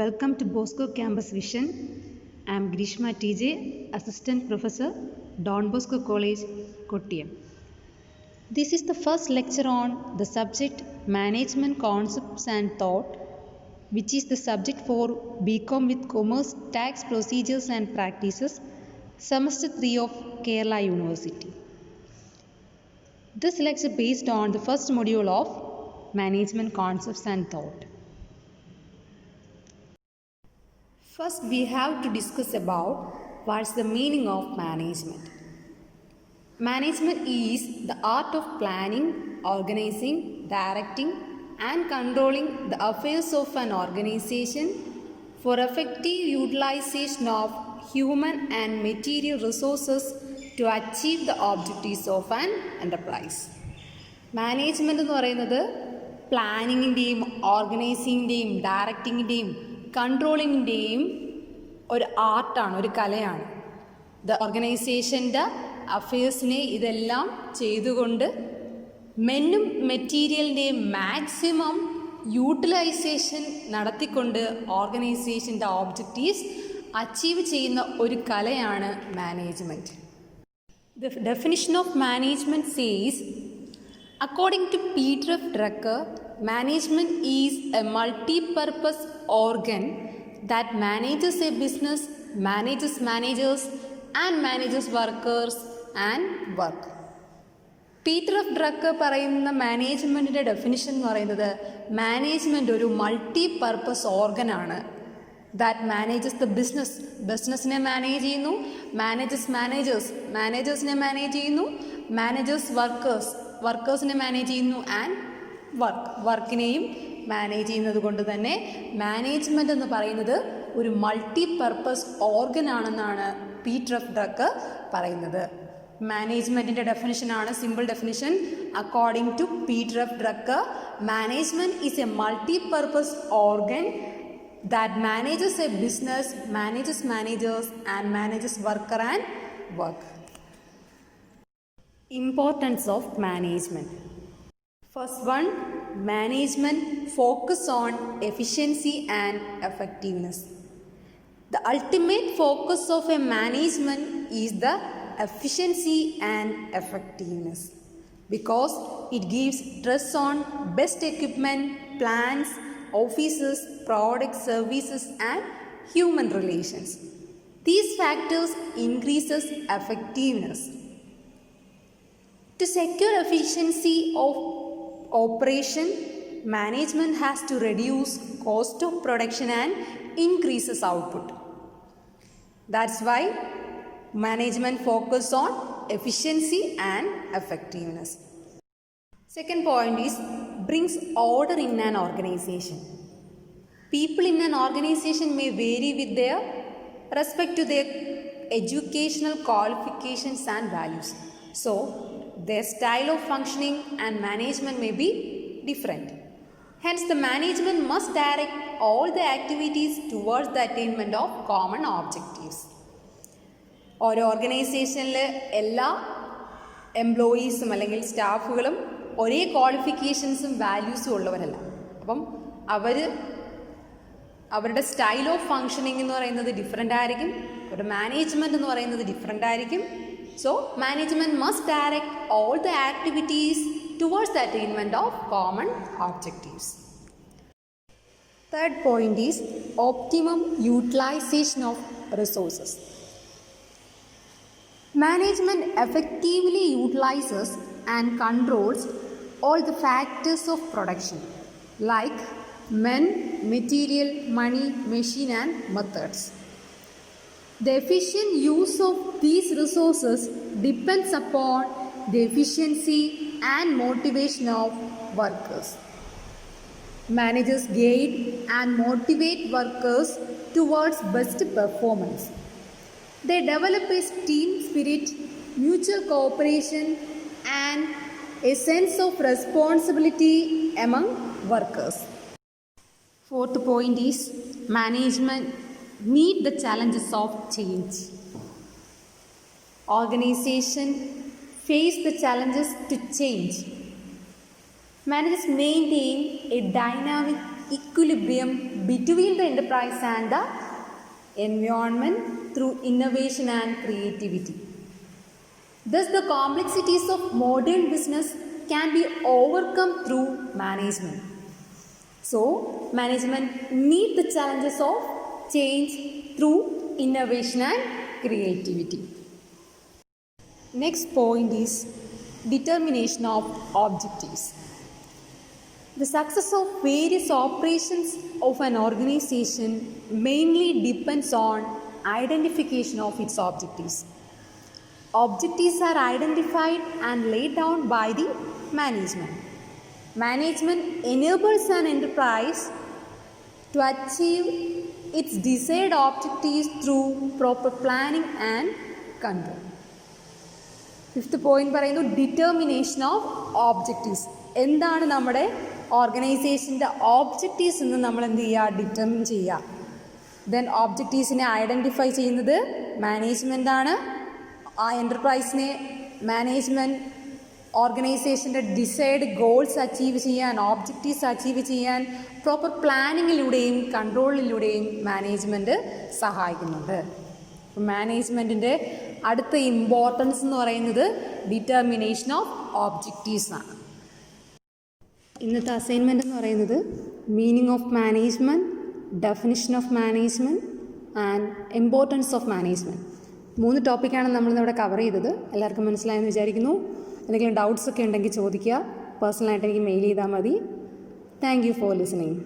Welcome to Bosco Campus Vision. I am Grishma TJ, Assistant Professor, Don Bosco College, Kottayam. This is the first lecture on the subject Management Concepts and Thought, which is the subject for BCom with Commerce, Tax Procedures and Practices, Semester 3 of Kerala University. This lecture based on the first module of Management Concepts and Thought. First, we have to discuss about what's the meaning of management. Management is the art of planning, organizing, directing, and controlling the affairs of an organization for effective utilization of human and material resources to achieve the objectives of an enterprise. Management എന്ന് പറയുന്നത് പ്ലാനിങ്ങിൻ്റെയും ഓർഗനൈസിങ്ങിൻ്റെയും ഡയറക്റ്റിങ്ങിൻ്റെയും കൺട്രോളിങ്ങിൻ്റെയും ഒരു ആർട്ടാണ്, ഒരു കലയാണ്. The ഓർഗനൈസേഷൻ്റെ അഫയേഴ്സിനെ ഇതെല്ലാം ചെയ്തുകൊണ്ട് മെന്നും മെറ്റീരിയലിൻ്റെയും maximum utilisation നടത്തിക്കൊണ്ട് ഓർഗനൈസേഷൻ്റെ objectives achieve ചെയ്യുന്ന ഒരു കലയാണ് management. The definition of management says, according to Peter F. Drucker, management is a multi-purpose organ that manages a business, manages managers, and manages workers and work. Peter F Drucker പറയുന്ന മാനേജ്മെൻറ്റിൻ്റെ definition എന്ന് പറയുന്നത് management ഒരു multi purpose ഓർഗനാണ്. That manages the ബിസിനസ്സിനെ manage ചെയ്യുന്നു, മാനേജേഴ്സിനെ manage ചെയ്യുന്നു, വർക്കേഴ്സിനെ മാനേജ് ചെയ്യുന്നു, ആൻഡ് വർക്കിനെയും മാനേജ് ചെയ്യുന്നത് കൊണ്ട് തന്നെ മാനേജ്മെൻറ്റ് എന്ന് പറയുന്നത് ഒരു മൾട്ടി പർപ്പസ് ഓർഗൻ ആണെന്നാണ് പീറ്റർ എഫ് ഡ്രക്കർ പറയുന്നത്. മാനേജ്മെൻറ്റിൻ്റെ ഡെഫിനിഷനാണ്, simple definition. According to Peter F Drucker, management is a multi purpose organ that manages a business, manages managers, and manages worker and work. Importance of management. First one, management focus on efficiency and effectiveness. The ultimate focus of a management is the efficiency and effectiveness because it gives stress on best equipment, plans, offices, products, services, and human relations. These factors increases effectiveness. To secure efficiency of operation, management has to reduce cost of production and increases output. That's why management focus on efficiency and effectiveness. Second point is brings order in an organization. People in an organization may vary with their respect to their educational qualifications and values. So, their style of functioning and management may be different. Hence, the management must direct all the activities towards the attainment of common objectives. ഒരു ഓർഗനൈസേഷനിൽ എല്ലാ എംപ്ലോയീസും അല്ലെങ്കിൽ സ്റ്റാഫുകളും ഒരേ ക്വാളിഫിക്കേഷൻസും വാല്യൂസും ഉള്ളവരല്ല. അപ്പം അവരുടെ style of functioning എന്ന് പറയുന്നത് different ആയിരിക്കും, അവരുടെ മാനേജ്മെൻറ്റ് എന്ന് പറയുന്നത് ഡിഫറെൻ്റ് ആയിരിക്കും. So management must direct all the activities towards the attainment of common objectives. Third point is optimum utilisation of resources. Management effectively utilizes and controls all the factors of production like men, material, money, machine, and methods. The efficient use of these resources depends upon the efficiency and motivation of workers. Managers guide and motivate workers towards best performance. They develop a team spirit, mutual cooperation, and a sense of responsibility among workers. Fourth point is management meet the challenges of change. Organization face the challenges to change. Managers maintain a dynamic equilibrium between the enterprise and the environment through innovation and creativity. Thus, the complexities of modern business can be overcome through management. So, management meet the challenges of change through innovation and creativity. Next point is determination of objectives. The success of various operations of an organization mainly depends on identification of its objectives. Objectives are identified and laid down by the management. Management enables an enterprise to achieve its desired objectives through proper planning and control. Fifth point പറയുന്നു determination of objectives. എന്താണ് നമ്മുടെ ഓർഗനൈസേഷൻ്റെ objectives എന്ന് നമ്മൾ എന്ത് ചെയ്യുക, determine ചെയ്യുക. Then ഓബ്ജക്റ്റീവ്സിനെ identify ചെയ്യുന്നത് മാനേജ്മെൻറ്റാണ്. ആ എൻ്റർപ്രൈസിനെ മാനേജ്മെൻറ്റ് ഓർഗനൈസേഷൻ്റെ ഡിസൈഡ് ഗോൾസ് അച്ചീവ് ചെയ്യാൻ, ഓബ്ജക്റ്റീവ്സ് അച്ചീവ് ചെയ്യാൻ പ്രോപ്പർ പ്ലാനിങ്ങിലൂടെയും കൺട്രോളിലൂടെയും മാനേജ്മെൻറ്റ് സഹായിക്കുന്നുണ്ട്. മാനേജ്മെൻറ്റിൻ്റെ അടുത്ത ഇമ്പോർട്ടൻസ് എന്ന് പറയുന്നത് ഡിറ്റർമിനേഷൻ ഓഫ് ഓബ്ജക്റ്റീവ്സ് ആണ്. ഇന്നത്തെ അസൈൻമെൻറ്റ് എന്ന് പറയുന്നത് meaning of management, definition of management and importance of management. 3 ടോപ്പിക്കാണ് നമ്മളിന്നിവിടെ കവർ ചെയ്തത്. എല്ലാവർക്കും മനസ്സിലായെന്ന് വിചാരിക്കുന്നു. എന്തെങ്കിലും ഡൗട്ട്സ് ഒക്കെ ഉണ്ടെങ്കിൽ ചോദിക്കുക. പേഴ്സണലായിട്ട് എനിക്ക് മെയിൽ ചെയ്താൽ മതി. Thank you for listening.